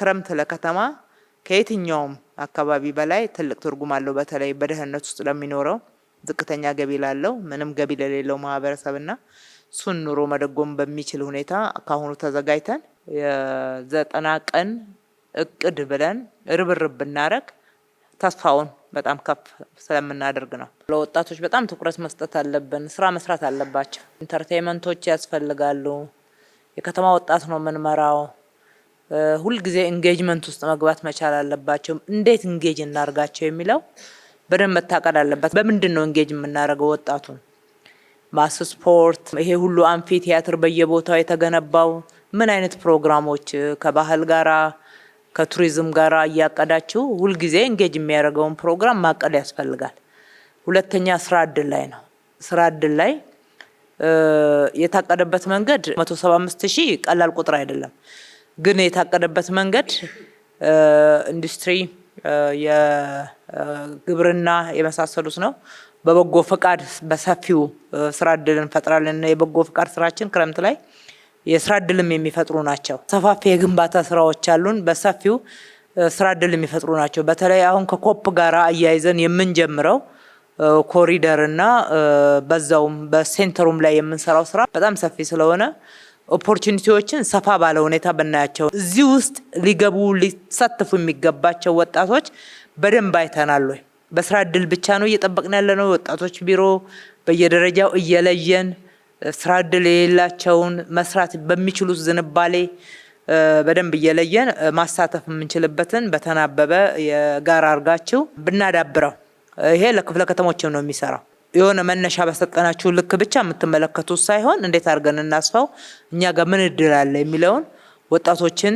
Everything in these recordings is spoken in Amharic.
ክረምት ለከተማ ከየትኛውም አካባቢ በላይ ትልቅ ትርጉም አለው። በተለይ በደህንነት ውስጥ ለሚኖረው ዝቅተኛ ገቢ ላለው ምንም ገቢ ለሌለው ማህበረሰብና ሱን ኑሮ መደጎም በሚችል ሁኔታ ካሁኑ ተዘጋጅተን የ90 ቀን እቅድ ብለን ርብርብ ብናረግ ተስፋውን በጣም ከፍ ስለምናደርግ ነው። ለወጣቶች በጣም ትኩረት መስጠት አለብን። ስራ መስራት አለባቸው። ኢንተርቴይንመንቶች ያስፈልጋሉ። የከተማ ወጣት ነው የምንመራው። ሁል ጊዜ ኢንጌጅመንት ውስጥ መግባት መቻል አለባቸው። እንዴት ኢንጌጅ እናርጋቸው የሚለው በደንብ መታቀድ አለበት። በምንድን ነው ኢንጌጅ የምናደርገው ወጣቱን? ማስ ስፖርት፣ ይሄ ሁሉ አምፊ ቲያትር በየቦታው የተገነባው ምን አይነት ፕሮግራሞች ከባህል ጋራ ከቱሪዝም ጋራ እያቀዳችሁ ሁል ጊዜ ኢንጌጅ የሚያደርገውን ፕሮግራም ማቀድ ያስፈልጋል። ሁለተኛ ስራ እድል ላይ ነው። ስራ እድል ላይ የታቀደበት መንገድ 175,000 ቀላል ቁጥር አይደለም። ግን የታቀደበት መንገድ ኢንዱስትሪ፣ የግብርና የመሳሰሉት ነው። በበጎ ፈቃድ በሰፊው ስራ እድል እንፈጥራለን። የበጎ ፈቃድ ስራችን ክረምት ላይ የስራ እድልም የሚፈጥሩ ናቸው። ሰፋፊ የግንባታ ስራዎች አሉን፣ በሰፊው ስራ እድል የሚፈጥሩ ናቸው። በተለይ አሁን ከኮፕ ጋራ አያይዘን የምንጀምረው ኮሪደር እና በዛውም በሴንተሩም ላይ የምንሰራው ስራ በጣም ሰፊ ስለሆነ ኦፖርቹኒቲዎችን ሰፋ ባለ ሁኔታ ብናያቸው እዚህ ውስጥ ሊገቡ ሊሳተፉ የሚገባቸው ወጣቶች በደንብ አይተናል ወይ? በስራ እድል ብቻ ነው እየጠበቅን ያለነው? ወጣቶች ቢሮ በየደረጃው እየለየን ስራ እድል የሌላቸውን መስራት በሚችሉት ዝንባሌ በደንብ እየለየን ማሳተፍ የምንችልበትን በተናበበ የጋራ አርጋችሁ ብናዳብረው ይሄ ለክፍለ ከተሞችም ነው የሚሰራው። የሆነ መነሻ በሰጠናችሁ ልክ ብቻ የምትመለከቱት ሳይሆን እንዴት አድርገን እናስፋው፣ እኛ ጋር ምን እድል አለ የሚለውን ወጣቶችን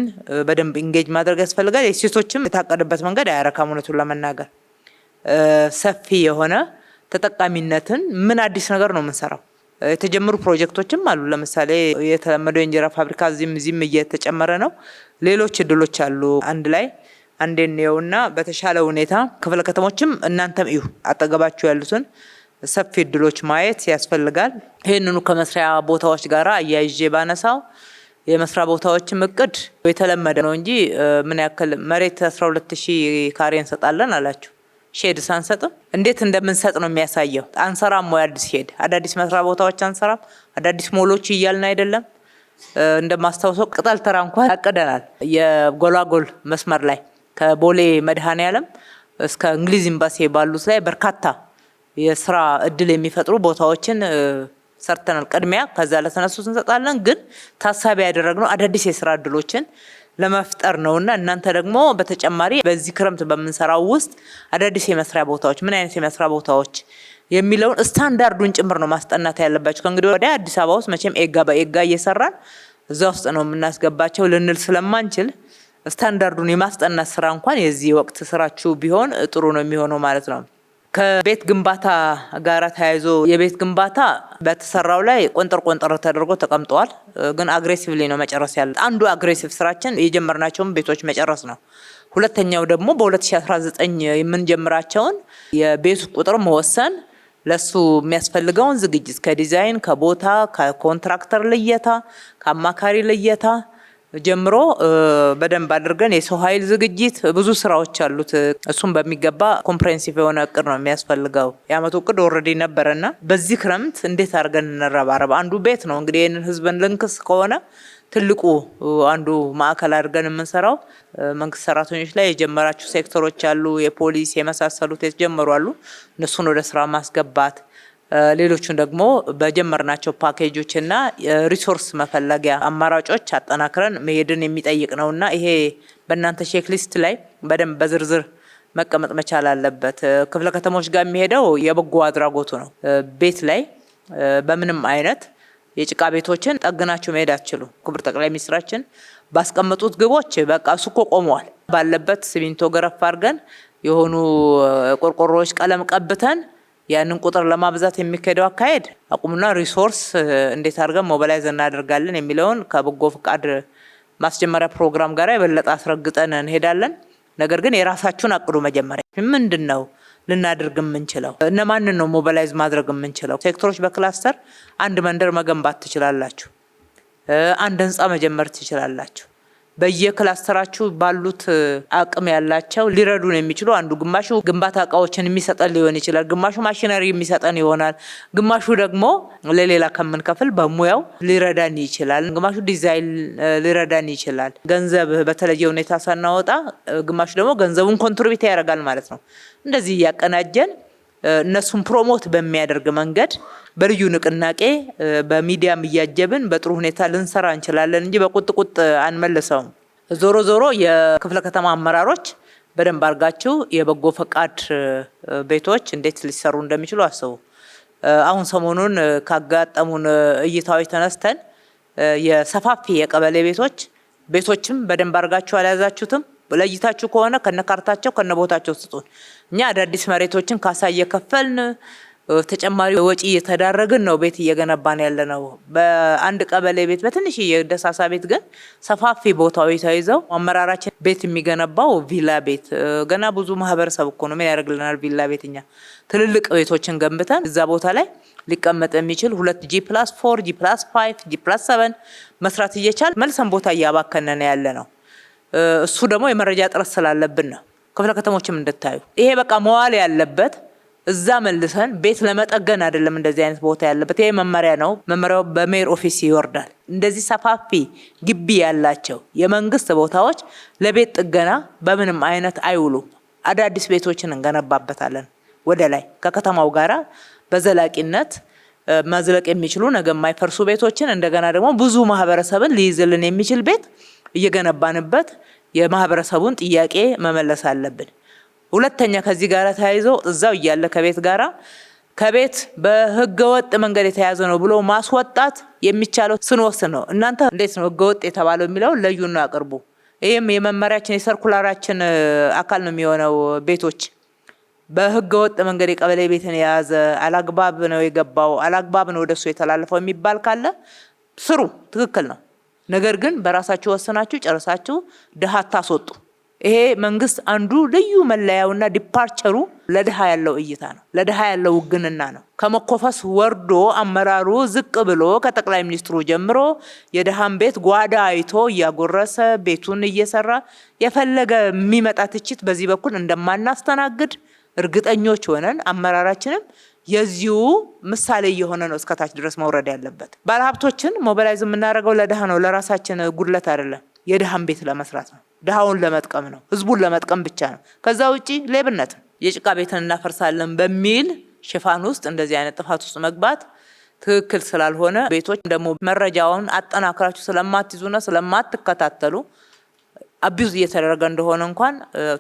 በደንብ ኢንጌጅ ማድረግ ያስፈልጋል። የሴቶችም የታቀደበት መንገድ አያረካም። እውነቱን ለመናገር ሰፊ የሆነ ተጠቃሚነትን ምን አዲስ ነገር ነው የምንሰራው? የተጀመሩ ፕሮጀክቶችም አሉ። ለምሳሌ የተለመደው የእንጀራ ፋብሪካ እዚህም እየተጨመረ ነው። ሌሎች እድሎች አሉ። አንድ ላይ አንዴን ነውና በተሻለ ሁኔታ ክፍለ ከተሞችም እናንተም እዩ አጠገባችሁ ያሉትን ሰፊ እድሎች ማየት ያስፈልጋል። ይህንኑ ከመስሪያ ቦታዎች ጋር አያይዤ ባነሳው የመስሪያ ቦታዎችም እቅድ የተለመደ ነው እንጂ ምን ያክል መሬት 12,000 ካሬ እንሰጣለን አላችሁ። ሼድ ሳንሰጥም እንዴት እንደምንሰጥ ነው የሚያሳየው። አንሰራም ወይ አዲስ ሼድ፣ አዳዲስ መስሪያ ቦታዎች አንሰራም፣ አዳዲስ ሞሎች እያልን አይደለም። እንደማስታውሰው ቅጠል ተራ እንኳን አቅደናል። የጎላጎል መስመር ላይ ከቦሌ መድኃኔዓለም እስከ እንግሊዝ ኤምባሲ ባሉት ላይ በርካታ የስራ እድል የሚፈጥሩ ቦታዎችን ሰርተናል። ቅድሚያ ከዛ ለተነሱት እንሰጣለን። ግን ታሳቢ ያደረግነው አዳዲስ የስራ እድሎችን ለመፍጠር ነውና እናንተ ደግሞ በተጨማሪ በዚህ ክረምት በምንሰራው ውስጥ አዳዲስ የመስሪያ ቦታዎች ምን አይነት የመስሪያ ቦታዎች የሚለውን ስታንዳርዱን ጭምር ነው ማስጠናት ያለባችሁ። ከእንግዲህ ወዲያ አዲስ አበባ ውስጥ መቼም ኤጋ በኤጋ እየሰራን እዛ ውስጥ ነው የምናስገባቸው ልንል ስለማንችል ስታንዳርዱን የማስጠናት ስራ እንኳን የዚህ ወቅት ስራችሁ ቢሆን ጥሩ ነው የሚሆነው ማለት ነው። ከቤት ግንባታ ጋራ ተያይዞ የቤት ግንባታ በተሰራው ላይ ቆንጠር ተደርጎ ተቀምጧል። ግን አግሬሲቭሊ ነው መጨረስ ያለ። አንዱ አግሬሲቭ ስራችን የጀመርናቸውን ቤቶች መጨረስ ነው። ሁለተኛው ደግሞ በ2019 የምንጀምራቸውን የቤቱ ቁጥር መወሰን፣ ለሱ የሚያስፈልገውን ዝግጅት ከዲዛይን፣ ከቦታ፣ ከኮንትራክተር ልየታ፣ ከአማካሪ ልየታ ጀምሮ በደንብ አድርገን የሰው ኃይል ዝግጅት ብዙ ስራዎች አሉት። እሱም በሚገባ ኮምፕሬሄንሲቭ የሆነ እቅድ ነው የሚያስፈልገው። የአመቱ እቅድ ኦልሬዲ ነበረና በዚህ ክረምት እንዴት አድርገን እንረባረብ። አንዱ ቤት ነው እንግዲህ ይህንን ህዝብን ልንክስ ከሆነ ትልቁ አንዱ ማዕከል አድርገን የምንሰራው መንግስት ሰራተኞች ላይ የጀመራችሁ ሴክተሮች አሉ። የፖሊስ የመሳሰሉት የተጀመሩ አሉ። እነሱን ወደ ስራ ማስገባት፣ ሌሎቹን ደግሞ በጀመርናቸው ፓኬጆች እና ሪሶርስ መፈለጊያ አማራጮች አጠናክረን መሄድን የሚጠይቅ ነውና ይሄ በእናንተ ቼክሊስት ላይ በደንብ በዝርዝር መቀመጥ መቻል አለበት። ክፍለ ከተሞች ጋር የሚሄደው የበጎ አድራጎቱ ነው። ቤት ላይ በምንም አይነት የጭቃ ቤቶችን ጠግናችሁ መሄድ አትችሉ። ክቡር ጠቅላይ ሚኒስትራችን ባስቀመጡት ግቦች በቃ እሱ እኮ ቆመዋል። ባለበት ሲሚንቶ ገረፍ አድርገን የሆኑ ቆርቆሮዎች ቀለም ቀብተን ያንን ቁጥር ለማብዛት የሚካሄደው አካሄድ አቁምና ሪሶርስ እንዴት አድርገን ሞቢላይዝ እናደርጋለን የሚለውን ከበጎ ፍቃድ ማስጀመሪያ ፕሮግራም ጋር የበለጠ አስረግጠን እንሄዳለን። ነገር ግን የራሳችሁን አቅዱ። መጀመሪያ ምንድነው ልናደርግ የምንችለው? እነማንን ነው ሞቢላይዝ ማድረግ የምንችለው? ሴክተሮች በክላስተር አንድ መንደር መገንባት ትችላላችሁ። አንድ ህንጻ መጀመር ትችላላችሁ። በየክላስተራችሁ ባሉት አቅም ያላቸው ሊረዱን የሚችሉ አንዱ ግማሹ ግንባታ እቃዎችን የሚሰጠን ሊሆን ይችላል፣ ግማሹ ማሽነሪ የሚሰጠን ይሆናል፣ ግማሹ ደግሞ ለሌላ ከምንከፍል በሙያው ሊረዳን ይችላል፣ ግማሹ ዲዛይን ሊረዳን ይችላል። ገንዘብ በተለየ ሁኔታ ሳናወጣ ግማሹ ደግሞ ገንዘቡን ኮንትሪቢዩት ያደርጋል ማለት ነው። እንደዚህ እያቀናጀን እነሱን ፕሮሞት በሚያደርግ መንገድ በልዩ ንቅናቄ በሚዲያም እያጀብን በጥሩ ሁኔታ ልንሰራ እንችላለን እንጂ በቁጥቁጥ አንመልሰውም። ዞሮ ዞሮ የክፍለ ከተማ አመራሮች በደንብ አድርጋችሁ የበጎ ፈቃድ ቤቶች እንዴት ሊሰሩ እንደሚችሉ አስቡ። አሁን ሰሞኑን ካጋጠሙን እይታዎች ተነስተን የሰፋፊ የቀበሌ ቤቶችም በደንብ አድርጋችሁ አልያዛችሁትም። ለይታችሁ ከሆነ ከነካርታቸው ከነቦታቸው ስጡን። እኛ አዳዲስ መሬቶችን ካሳ እየከፈልን ተጨማሪ ወጪ እየተዳረግን ነው ቤት እየገነባን ያለነው። በአንድ ቀበሌ ቤት በትንሽ የደሳሳ ቤት ግን ሰፋፊ ቦታዎች ተይዘው አመራራችን ቤት የሚገነባው ቪላ ቤት ገና ብዙ ማህበረሰብ እኮ ነው። ምን ያደርግልናል ቪላ ቤት? እኛ ትልልቅ ቤቶችን ገንብተን እዛ ቦታ ላይ ሊቀመጥ የሚችል 2G+4 G+5 G+7 መስራት እየቻል መልሰን ቦታ እያባከነን ያለ ነው። እሱ ደግሞ የመረጃ ጥረት ስላለብን ነው። ክፍለ ከተሞችም እንድታዩ ይሄ በቃ መዋል ያለበት እዛ መልሰን ቤት ለመጠገን አይደለም። እንደዚህ አይነት ቦታ ያለበት ይሄ መመሪያ ነው። መመሪያው በሜር ኦፊስ ይወርዳል። እንደዚህ ሰፋፊ ግቢ ያላቸው የመንግስት ቦታዎች ለቤት ጥገና በምንም አይነት አይውሉም። አዳዲስ ቤቶችን እንገነባበታለን ወደ ላይ ከከተማው ጋራ በዘላቂነት መዝለቅ የሚችሉ ነገ የማይፈርሱ ቤቶችን እንደገና ደግሞ ብዙ ማህበረሰብን ሊይዝልን የሚችል ቤት እየገነባንበት የማህበረሰቡን ጥያቄ መመለስ አለብን። ሁለተኛ ከዚህ ጋር ተያይዞ እዛው እያለ ከቤት በህገወጥ መንገድ የተያዘ ነው ብሎ ማስወጣት የሚቻለው ስንወስን ነው። እናንተ እንዴት ነው ህገወጥ የተባለው የሚለው ለዩና አቅርቡ። ይሄም የመመሪያችን የሰርኩላራችን አካል ነው የሚሆነው። ቤቶች በህገወጥ መንገድ የቀበሌ ቤትን የያዘ አላግባብ ነው የገባው፣ አላግባብ ነው ወደሱ የተላለፈው የሚባል ካለ ስሩ፣ ትክክል ነው። ነገር ግን በራሳችሁ ወሰናችሁ ጨርሳችሁ ድሃ አታስወጡ። ይሄ መንግስት አንዱ ልዩ መለያውና ዲፓርቸሩ ለድሃ ያለው እይታ ነው፣ ለድሃ ያለው ውግንና ነው። ከመኮፈስ ወርዶ አመራሩ ዝቅ ብሎ ከጠቅላይ ሚኒስትሩ ጀምሮ የድሃን ቤት ጓዳ አይቶ እያጎረሰ ቤቱን እየሰራ የፈለገ የሚመጣ ትችት በዚህ በኩል እንደማናስተናግድ እርግጠኞች ሆነን አመራራችንም የዚሁ ምሳሌ የሆነ ነው እስከታች ድረስ መውረድ ያለበት። ባለሀብቶችን ሞቢላይዝ የምናደርገው ለድሃ ነው፣ ለራሳችን ጉድለት አይደለም። የድሃን ቤት ለመስራት ነው፣ ድሃውን ለመጥቀም ነው፣ ህዝቡን ለመጥቀም ብቻ ነው። ከዛ ውጪ ሌብነት፣ የጭቃ ቤትን እናፈርሳለን በሚል ሽፋን ውስጥ እንደዚህ አይነት ጥፋት ውስጥ መግባት ትክክል ስላልሆነ ቤቶች ደግሞ መረጃውን አጠናክራችሁ ስለማትይዙና ስለማትከታተሉ አቢዩዝ እየተደረገ እንደሆነ እንኳን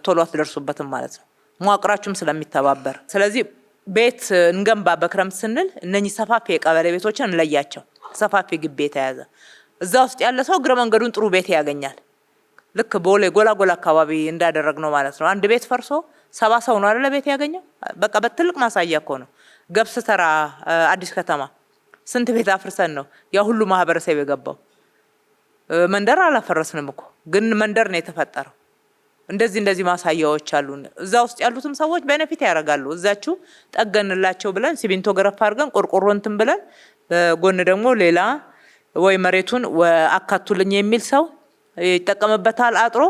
ቶሎ አትደርሱበትም ማለት ነው፣ መዋቅራችሁም ስለሚተባበር። ስለዚህ ቤት እንገንባ በክረምት ስንል እነኚህ ሰፋፊ የቀበሌ ቤቶችን እንለያቸው። ሰፋፊ ግቢ የተያዘ እዛ ውስጥ ያለ ሰው እግረ መንገዱን ጥሩ ቤት ያገኛል። ልክ ቦሌ ጎላጎላ አካባቢ እንዳደረግ ነው ማለት ነው። አንድ ቤት ፈርሶ 70 ሰው ነው አይደለ ቤት ያገኘው። በቃ በትልቅ ማሳያ እኮ ነው። ገብስ ተራ አዲስ ከተማ ስንት ቤት አፍርሰን ነው ያ ሁሉ ማህበረሰብ የገባው። መንደር አላፈረስንም እኮ ግን መንደር ነው የተፈጠረው። እንደዚህ ማሳያዎች አሉ። እዛ ውስጥ ያሉትም ሰዎች ቤኔፊት ያደርጋሉ። እዛችሁ ጠገንላቸው ብለን ሲሚንቶ ገረፍ አድርገን ቆርቆሮ እንትን ብለን በጎን ደግሞ ሌላ ወይ መሬቱን አካቱልኝ የሚል ሰው ይጠቀምበታል አጥሮ።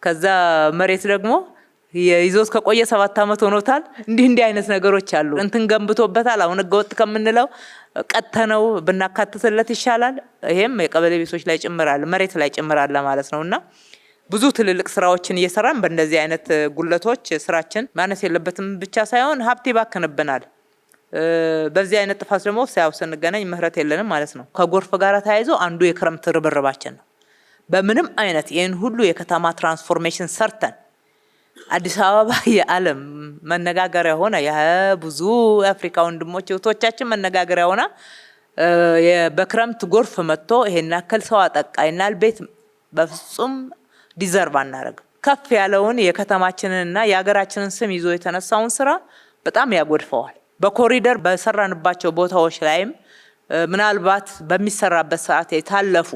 ከዛ መሬት ደግሞ ይዞት ከቆየ 7 ዓመት ሆኖታል። እንዲህ አይነት ነገሮች አሉ። እንትን ገንብቶበታል። አሁን ህገወጥ ከምንለው ቀጥተነው ብናካትትለት ይሻላል። ይሄም የቀበሌ ቤቶች ላይ ጭምራል፣ መሬት ላይ ጭምራል ማለት ነውና ብዙ ትልልቅ ስራዎችን እየሰራን በእንደዚህ አይነት ጉለቶች ስራችን ማነስ የለበትም ብቻ ሳይሆን ሀብት ይባክንብናል። በዚህ አይነት ጥፋት ደግሞ ስንገናኝ ምህረት የለንም ማለት ነው። ከጎርፍ ጋር ተያይዞ አንዱ የክረምት ርብርባችን ነው። በምንም አይነት ይህን ሁሉ የከተማ ትራንስፎርሜሽን ሰርተን አዲስ አበባ የዓለም መነጋገሪያ ሆነ ብዙ አፍሪካ ወንድሞች እህቶቻችን መነጋገሪያ ሆና በክረምት ጎርፍ መጥቶ ይሄን ያክል ሰው አጠቃይናል ቤት በፍጹም ዲዘርቭ አናረግም። ከፍ ያለውን የከተማችንንና የሀገራችንን ስም ይዞ የተነሳውን ስራ በጣም ያጎድፈዋል። በኮሪደር በሰራንባቸው ቦታዎች ላይም ምናልባት በሚሰራበት ሰዓት የታለፉ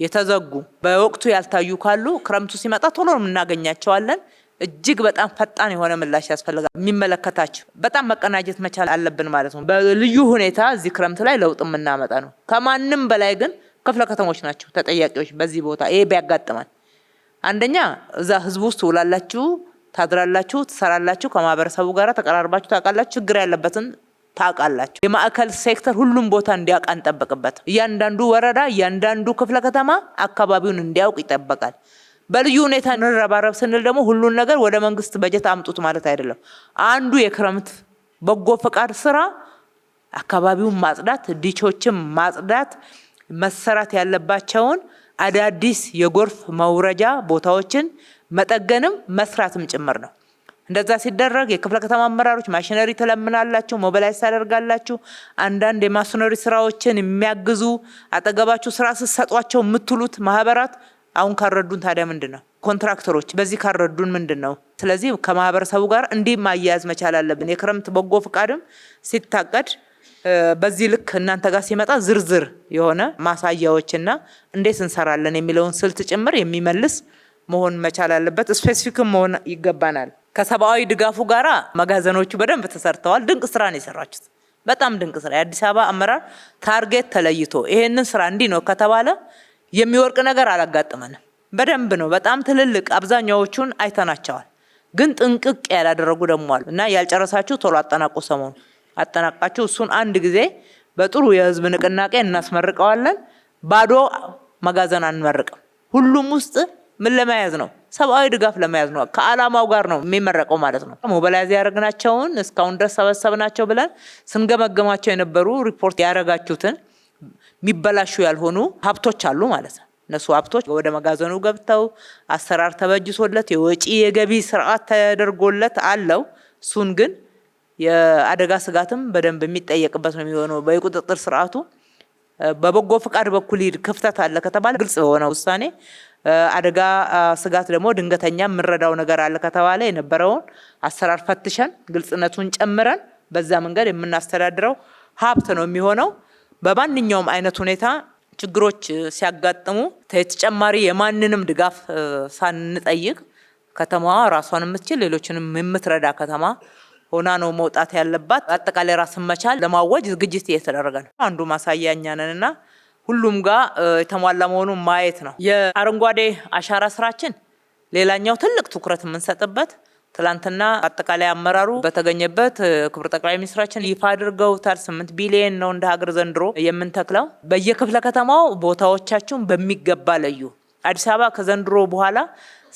የተዘጉ በወቅቱ ያልታዩ ካሉ ክረምቱ ሲመጣ ቶሎ እናገኛቸዋለን። እጅግ በጣም ፈጣን የሆነ ምላሽ ያስፈልጋል። የሚመለከታቸው በጣም መቀናጀት መቻል አለብን ማለት ነው። በልዩ ሁኔታ እዚህ ክረምት ላይ ለውጥ የምናመጣ ነው። ከማንም በላይ ግን ክፍለ ከተሞች ናቸው ተጠያቂዎች በዚህ ቦታ ይሄ ቢያጋጥማል። አንደኛ እዛ ህዝብ ውስጥ ውላላችሁ፣ ታድራላችሁ፣ ትሰራላችሁ፣ ከማህበረሰቡ ጋር ተቀራርባችሁ ታውቃላችሁ፣ ችግር ያለበትን ታውቃላችሁ። የማዕከል ሴክተር ሁሉም ቦታ እንዲያውቅ አንጠብቅበት። እያንዳንዱ ወረዳ፣ እያንዳንዱ ክፍለ ከተማ አካባቢውን እንዲያውቅ ይጠበቃል። በልዩ ሁኔታ እንረባረብ ስንል ደግሞ ሁሉን ነገር ወደ መንግስት በጀት አምጡት ማለት አይደለም። አንዱ የክረምት በጎ ፈቃድ ስራ አካባቢውን ማጽዳት፣ ዲቾችን ማጽዳት፣ መሰራት ያለባቸውን አዳዲስ የጎርፍ መውረጃ ቦታዎችን መጠገንም መስራትም ጭምር ነው። እንደዛ ሲደረግ የክፍለ ከተማ አመራሮች ማሽነሪ ተለምናላችሁ፣ ሞቢላይዝ ታደርጋላችሁ። አንዳንድ የማሽነሪ ስራዎችን የሚያግዙ አጠገባችሁ ስራ ስትሰጧቸው የምትሉት ማህበራት አሁን ካረዱን ታዲያ ምንድነው? ኮንትራክተሮች በዚህ ካረዱን ምንድነው? ስለዚህ ከማህበረሰቡ ጋር እንዲህ ማያያዝ መቻል አለብን። የክረምት በጎ ፈቃድም ሲታቀድ በዚህ ልክ እናንተ ጋር ሲመጣ ዝርዝር የሆነ ማሳያዎችና እንዴት እንሰራለን የሚለውን ስልት ጭምር የሚመልስ መሆን መቻል አለበት። ስፔሲፊክም መሆን ይገባናል። ከሰብአዊ ድጋፉ ጋራ መጋዘኖቹ በደንብ ተሰርተዋል። ድንቅ ስራ ነው የሰራችሁት። በጣም ድንቅ ስራ። የአዲስ አበባ አመራር ታርጌት ተለይቶ ይሄንን ስራ እንዲህ ነው ከተባለ የሚወርቅ ነገር አላጋጥመንም። በደንብ ነው። በጣም ትልልቅ አብዛኛዎቹን አይተናቸዋል። ግን ጥንቅቅ ያላደረጉ ደግሞ አሉ እና ያልጨረሳችሁ ቶሎ አጠናቁ። ሰሞኑ አጠናቃችሁ እሱን አንድ ጊዜ በጥሩ የህዝብ ንቅናቄ እናስመርቀዋለን። ባዶ መጋዘን አንመርቅም። ሁሉም ውስጥ ምን ለመያዝ ነው? ሰብአዊ ድጋፍ ለመያዝ ነው። ከዓላማው ጋር ነው የሚመረቀው ማለት ነው። ሞባላይዝ ያደረግናቸውን እስካሁን ድረስ ሰበሰብናቸው ብለን ስንገመገማቸው የነበሩ ሪፖርት ያደረጋችሁትን የሚበላሹ ያልሆኑ ሀብቶች አሉ ማለት ነው። እነሱ ሀብቶች ወደ መጋዘኑ ገብተው አሰራር ተበጅሶለት የወጪ የገቢ ስርዓት ተደርጎለት አለው። እሱን ግን የአደጋ ስጋትም በደንብ የሚጠየቅበት ነው የሚሆነው። በቁጥጥር ስርዓቱ በበጎ ፈቃድ በኩል ክፍተት አለ ከተባለ ግልጽ የሆነ ውሳኔ፣ አደጋ ስጋት ደግሞ ድንገተኛ የምንረዳው ነገር አለ ከተባለ የነበረውን አሰራር ፈትሸን ግልጽነቱን ጨምረን በዛ መንገድ የምናስተዳድረው ሀብት ነው የሚሆነው። በማንኛውም አይነት ሁኔታ ችግሮች ሲያጋጥሙ ተጨማሪ የማንንም ድጋፍ ሳንጠይቅ ከተማዋ ራሷን የምትችል ሌሎችንም የምትረዳ ከተማ ሆና ነው መውጣት ያለባት። አጠቃላይ ራስን መቻል ለማወጅ ዝግጅት እየተደረገ ነው። አንዱ ማሳያ እኛ ነንና ሁሉም ጋር የተሟላ መሆኑን ማየት ነው። የአረንጓዴ አሻራ ስራችን ሌላኛው ትልቅ ትኩረት የምንሰጥበት፣ ትላንትና አጠቃላይ አመራሩ በተገኘበት ክቡር ጠቅላይ ሚኒስትራችን ይፋ አድርገውታል። 8 ቢሊዮን ነው እንደ ሀገር ዘንድሮ የምንተክለው። በየክፍለ ከተማው ቦታዎቻችሁን በሚገባ ለዩ። አዲስ አበባ ከዘንድሮ በኋላ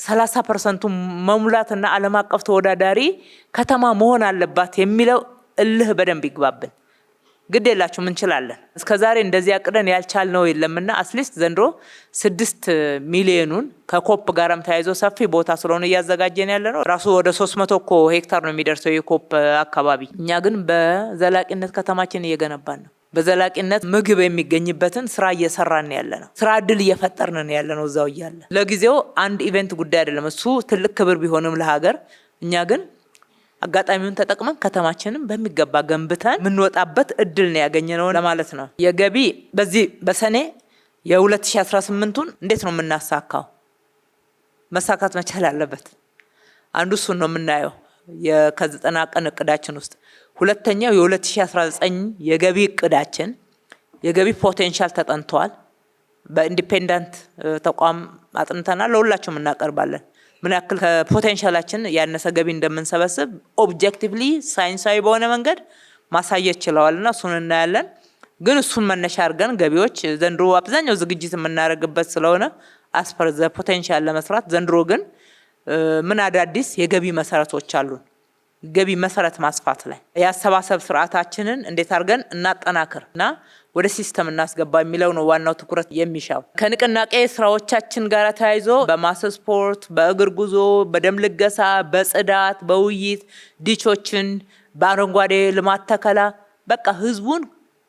30% መሙላትና ዓለም አቀፍ ተወዳዳሪ ከተማ መሆን አለባት የሚለው እልህ በደንብ ይግባብን። ግድ የላችሁም እንችላለን። እስከዛሬ እንደዚህ አቅደን ያልቻልነው የለምና አትሊስት ዘንድሮ 6 ሚሊዮኑን ከኮፕ ጋርም ተያይዞ ሰፊ ቦታ ስለሆነ እያዘጋጀን ያለ ነው። ራሱ ወደ 300 ሄክታር ነው የሚደርሰው የኮፕ አካባቢ። እኛ ግን በዘላቂነት ከተማችን እየገነባን ነው። በዘላቂነት ምግብ የሚገኝበትን ስራ እየሰራን ያለ ነው። ስራ እድል እየፈጠርን ያለ ነው። እዛው እያለ ለጊዜው አንድ ኢቨንት ጉዳይ አይደለም። እሱ ትልቅ ክብር ቢሆንም ለሀገር፣ እኛ ግን አጋጣሚውን ተጠቅመን ከተማችንን በሚገባ ገንብተን የምንወጣበት እድል ነው ያገኘነው ለማለት ነው። የገቢ በዚህ በሰኔ የ2018ቱን እንዴት ነው የምናሳካው? መሳካት መቻል አለበት። አንዱ እሱን ነው የምናየው ከ90 ቀን እቅዳችን ውስጥ። ሁለተኛው የ2019 የገቢ እቅዳችን የገቢ ፖቴንሻል ተጠንቷል። በኢንዲፔንደንት ተቋም አጥንተናል። ለሁላችሁም እናቀርባለን። ምን ያክል ከፖቴንሻላችን ያነሰ ገቢ እንደምንሰበስብ ኦብጀክቲቭሊ ሳይንሳዊ በሆነ መንገድ ማሳየት ችለዋልና እሱን እናያለን። ግን እሱን መነሻ አድርገን ገቢዎች ዘንድሮ አብዛኛው ዝግጅት የምናደርግበት ስለሆነ አስፐር ዘ ፖቴንሻል ለመስራት ዘንድሮ ግን ምን አዳዲስ የገቢ መሰረቶች አሉን? ገቢ መሰረት ማስፋት ላይ የአሰባሰብ ስርዓታችንን እንዴት አድርገን እናጠናክርና ወደ ሲስተም እናስገባ የሚለው ነው ዋናው ትኩረት የሚሻው። ከንቅናቄ ስራዎቻችን ጋር ተያይዞ በማስ ስፖርት፣ በእግር ጉዞ፣ በደም ልገሳ፣ በጽዳት፣ በውይይት ዲቾችን፣ በአረንጓዴ ልማት ተከላ በቃ ህዝቡን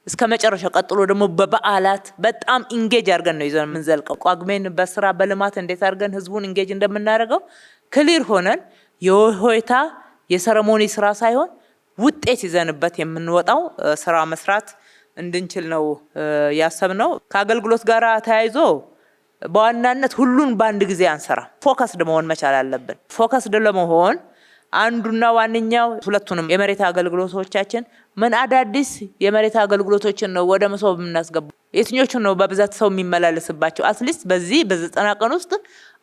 እስከ መጨረሻ ቀጥሎ ደግሞ በበዓላት በጣም ኢንጌጅ አድርገን ነው ይዘን የምንዘልቀው። ቋግሜን በስራ በልማት እንዴት አድርገን ህዝቡን ኢንጌጅ እንደምናደርገው ክሊር ሆነን የሆይታ የሰረሞኒ ስራ ሳይሆን ውጤት ይዘንበት የምንወጣው ስራ መስራት እንድንችል ነው ያሰብነው። ከአገልግሎት ጋር ተያይዞ በዋናነት ሁሉን በአንድ ጊዜ አንሰራ፣ ፎከስድ መሆን መቻል አለብን። ፎከስድ ለመሆን አንዱና ዋነኛው ሁለቱንም የመሬት አገልግሎቶቻችን ምን አዳዲስ የመሬት አገልግሎቶችን ነው ወደ መሶብ የምናስገባው? የትኞቹን ነው በብዛት ሰው የሚመላለስባቸው? አትሊስት በዚህ በ90 ቀን ውስጥ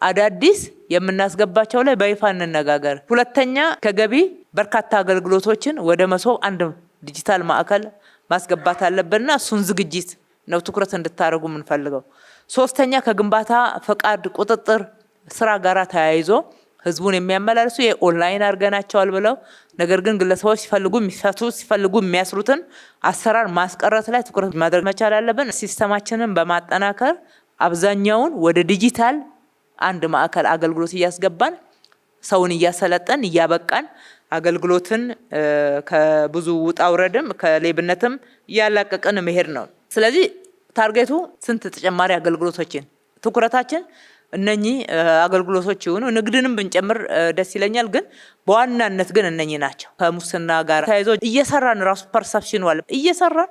አዳዲስ የምናስገባቸው ላይ በይፋ እንነጋገር። ሁለተኛ ከገቢ በርካታ አገልግሎቶችን ወደ መሶብ አንድ ዲጂታል ማዕከል ማስገባት አለብንና እሱን ዝግጅት ነው ትኩረት እንድታደርጉ የምንፈልገው። ሶስተኛ ከግንባታ ፈቃድ ቁጥጥር ስራ ጋራ ተያይዞ ህዝቡን የሚያመላልሱ የኦንላይን አድርገናቸዋል ብለው ነገር ግን ግለሰቦች ሲፈልጉ የሚፈቱ ሲፈልጉ የሚያስሩትን አሰራር ማስቀረት ላይ ትኩረት ማድረግ መቻል አለብን። ሲስተማችንን በማጠናከር አብዛኛውን ወደ ዲጂታል አንድ ማዕከል አገልግሎት እያስገባን ሰውን እያሰለጠን እያበቃን አገልግሎትን ከብዙ ውጣ ውረድም ከሌብነትም እያላቀቅን መሄድ ነው። ስለዚህ ታርጌቱ ስንት ተጨማሪ አገልግሎቶችን ትኩረታችን እነኚህ አገልግሎቶች ይሁኑ። ንግድንም ብንጨምር ደስ ይለኛል፣ ግን በዋናነት ግን እነኚህ ናቸው። ከሙስና ጋር ተያይዞ እየሰራን ራሱ ፐርሰፕሽን ዋለ እየሰራን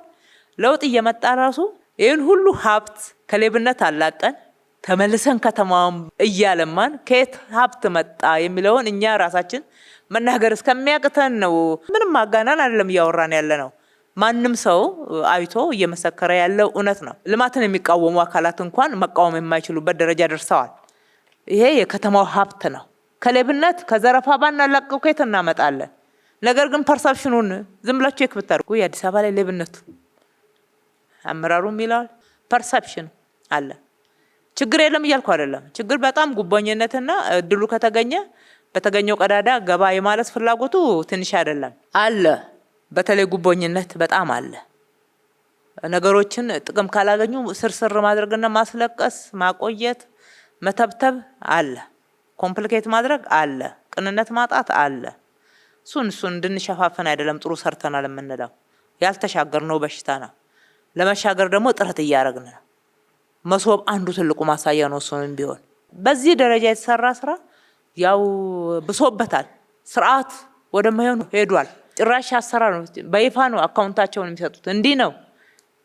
ለውጥ እየመጣ ራሱ ይህን ሁሉ ሀብት ከሌብነት አላቀን ተመልሰን ከተማውን እያለማን ከየት ሀብት መጣ የሚለውን እኛ ራሳችን መናገር እስከሚያቅተን ነው። ምንም ማጋናን አይደለም እያወራን ያለ ነው። ማንም ሰው አይቶ እየመሰከረ ያለው እውነት ነው። ልማትን የሚቃወሙ አካላት እንኳን መቃወም የማይችሉበት ደረጃ ደርሰዋል። ይሄ የከተማው ሀብት ነው። ከሌብነት ከዘረፋ ባናላቀው ከየት እናመጣለን? ነገር ግን ፐርሰፕሽኑን ዝም ብላችሁ የክ ብታርጉ የአዲስ አበባ ላይ ሌብነቱ አመራሩም ይላል ፐርሰፕሽን አለ። ችግር የለም እያልኩ አይደለም። ችግር በጣም ጉቦኝነትና እድሉ ከተገኘ በተገኘው ቀዳዳ ገባ የማለት ፍላጎቱ ትንሽ አይደለም አለ። በተለይ ጉቦኝነት በጣም አለ። ነገሮችን ጥቅም ካላገኙ ስርስር ማድረግና ማስለቀስ፣ ማቆየት፣ መተብተብ አለ። ኮምፕሊኬት ማድረግ አለ። ቅንነት ማጣት አለ። እሱን እንድንሸፋፈን አይደለም ጥሩ ሰርተናል የምንለው። ያልተሻገርነው በሽታ ነው። ለመሻገር ደግሞ ጥረት እያደረግን ነው። መሶብ አንዱ ትልቁ ማሳያ ነው። እሱንም ቢሆን በዚህ ደረጃ የተሰራ ስራ ያው ብሶበታል። ስርዓት ወደማይሆን ሄዷል። ጭራሽ አሰራር ነው። በይፋ ነው አካውንታቸውን የሚሰጡት። እንዲህ ነው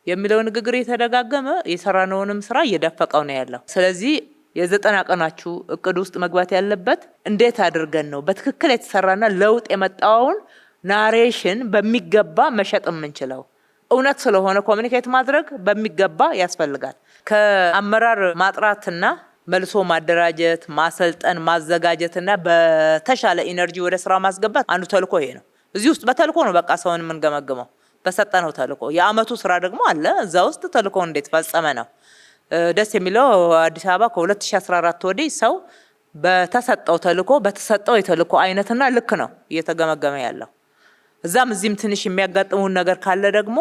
የሚለው ንግግር የተደጋገመ የሰራነውንም ስራ እየደፈቀው ነው ያለው። ስለዚህ የ90 ቀናችሁ እቅድ ውስጥ መግባት ያለበት እንዴት አድርገን ነው በትክክል የተሰራና ለውጥ የመጣውን ናሬሽን በሚገባ መሸጥ የምንችለው። እውነት ስለሆነ ኮሚኒኬት ማድረግ በሚገባ ያስፈልጋል። ከአመራር ማጥራትና መልሶ ማደራጀት፣ ማሰልጠን፣ ማዘጋጀትና በተሻለ ኢነርጂ ወደ ስራ ማስገባት አንዱ ተልኮ ይሄ ነው። እዚህ ውስጥ በተልኮ ነው በቃ ሰውን የምንገመግመው በሰጠነው ተልኮ። የአመቱ ስራ ደግሞ አለ እዛ ውስጥ ተልኮ እንዴት ፈጸመ ነው። ደስ የሚለው አዲስ አበባ ከ2014 ወዲህ ሰው በተሰጠው ተልኮ በተሰጠው የተልኮ አይነትና ልክ ነው እየተገመገመ ያለው። እዛም እዚህም ትንሽ የሚያጋጥሙን ነገር ካለ ደግሞ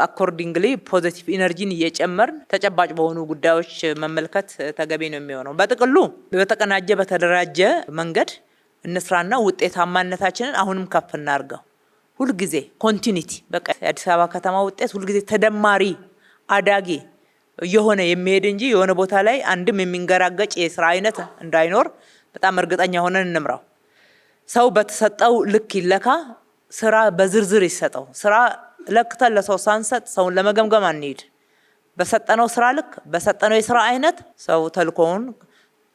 አኮርዲንግሊ ፖዚቲቭ ኢነርጂን እየጨመርን ተጨባጭ በሆኑ ጉዳዮች መመልከት ተገቢ ነው የሚሆነው። በጥቅሉ በተቀናጀ በተደራጀ መንገድ እንስራና ውጤታማነታችንን አሁንም ከፍ እናርገው። ሁልጊዜ ኮንቲኒቲ በቃ የአዲስ አበባ ከተማ ውጤት ሁልጊዜ ተደማሪ አዳጊ የሆነ የሚሄድ እንጂ የሆነ ቦታ ላይ አንድም የሚንገራገጭ የስራ አይነት እንዳይኖር በጣም እርግጠኛ ሆነን እንምራው። ሰው በተሰጠው ልክ ይለካ፣ ስራ በዝርዝር ይሰጠው። ስራ ለክተን ለሰው ሳንሰጥ ሰውን ለመገምገም አንሄድ። በሰጠነው ስራ ልክ በሰጠነው የስራ አይነት ሰው ተልኮውን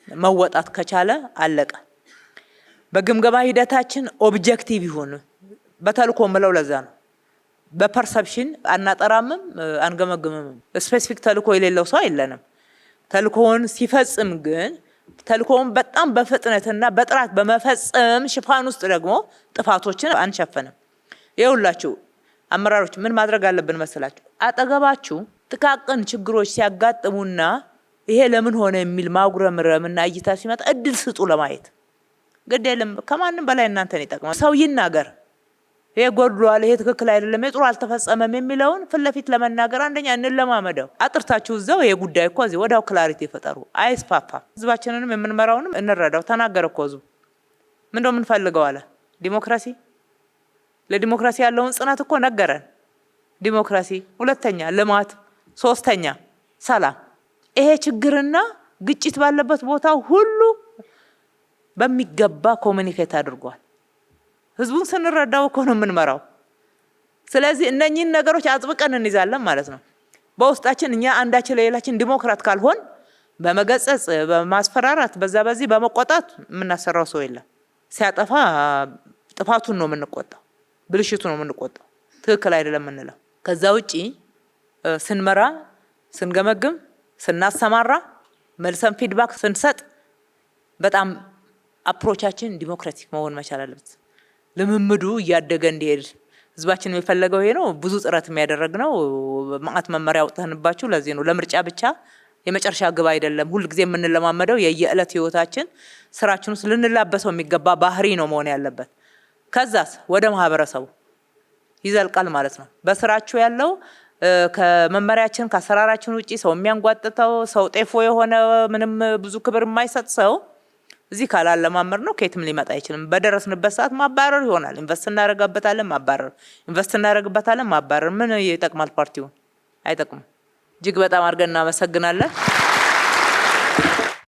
መወጣት ከቻለ አለቀ። በግምገማ ሂደታችን ኦብጀክቲቭ ይሁን። በተልኮ ምለው ለዛ ነው። በፐርሰፕሽን አናጠራምም አንገመግምም። ስፔሲፊክ ተልኮ የሌለው ሰው የለንም። ተልኮውን ሲፈጽም ግን ተልኮውን በጣም በፍጥነትና በጥራት በመፈጸም ሽፋን ውስጥ ደግሞ ጥፋቶችን አንሸፍንም። ይኸውላችሁ አመራሮች ምን ማድረግ አለብን መሰላችሁ? አጠገባችሁ ጥቃቅን ችግሮች ሲያጋጥሙና ይሄ ለምን ሆነ የሚል ማጉረምረምና እይታ ሲመጣ እድል ስጡ ለማየት። ግድ የለም ከማንም በላይ እናንተን ይጠቅማል። ሰው ይናገር፣ ይሄ ጎድሏል፣ ይሄ ትክክል አይደለም፣ ይሄ ጥሩ አልተፈጸመም የሚለውን ፊት ለፊት ለመናገር አንደኛ እንለማመደው። አጥርታችሁ እዛው ይሄ ጉዳይ እኮ እዚህ ወዲያው ክላሪቲ ፈጠሩ። አይስፋፋ። ህዝባችንንም የምንመራውንም እንረዳው። ተናገረ እኮ ህዝቡ ምንድነው የምንፈልገው አለ። ዲሞክራሲ። ለዲሞክራሲ ያለውን ጽናት እኮ ነገረን። ዲሞክራሲ፣ ሁለተኛ ልማት፣ ሶስተኛ ሰላም። ይሄ ችግርና ግጭት ባለበት ቦታ ሁሉ በሚገባ ኮሙኒኬት አድርጓል። ህዝቡን ስንረዳው እኮ ነው የምንመራው። ስለዚህ እነኚህን ነገሮች አጥብቀን እንይዛለን ማለት ነው። በውስጣችን እኛ አንዳችን ለሌላችን ዲሞክራት ካልሆን በመገጸጽ በማስፈራራት በዛ በዚህ በመቆጣት የምናሰራው ሰው የለም። ሲያጠፋ ጥፋቱን ነው የምንቆጣው፣ ብልሽቱ ነው የምንቆጣው። ትክክል አይደለም የምንለው። ከዛ ውጪ ስንመራ፣ ስንገመግም፣ ስናሰማራ፣ መልሰን ፊድባክ ስንሰጥ በጣም አፕሮቻችን ዲሞክራቲክ መሆን መቻል አለበት። ልምምዱ እያደገ እንዲሄድ ህዝባችን የሚፈለገው ይሄ ነው። ብዙ ጥረት የሚያደርግ ነው። ማአት መመሪያ አውጥተንባችሁ ለዚህ ነው። ለምርጫ ብቻ የመጨረሻ ግብ አይደለም። ሁል ጊዜ የምንለማመደው የየዕለት ህይወታችን ስራችን ውስጥ ልንላበሰው የሚገባ ባህሪ ነው መሆን ያለበት። ከዛስ ወደ ማህበረሰቡ ይዘልቃል ማለት ነው። በስራችሁ ያለው ከመመሪያችን ከአሰራራችን ውጪ ሰው የሚያንጓጥተው ሰው ጤፎ የሆነ ምንም ብዙ ክብር የማይሰጥ ሰው እዚህ ካላለማመር ነው ከየትም ሊመጣ አይችልም። በደረስንበት ሰዓት ማባረር ይሆናል። ኢንቨስት እናደርግበታለን፣ ማባረር፣ ኢንቨስት እናደርግበታለን፣ ማባረር። ምን ይጠቅማል? ፓርቲውን አይጠቅምም። እጅግ በጣም አድርገን እናመሰግናለን።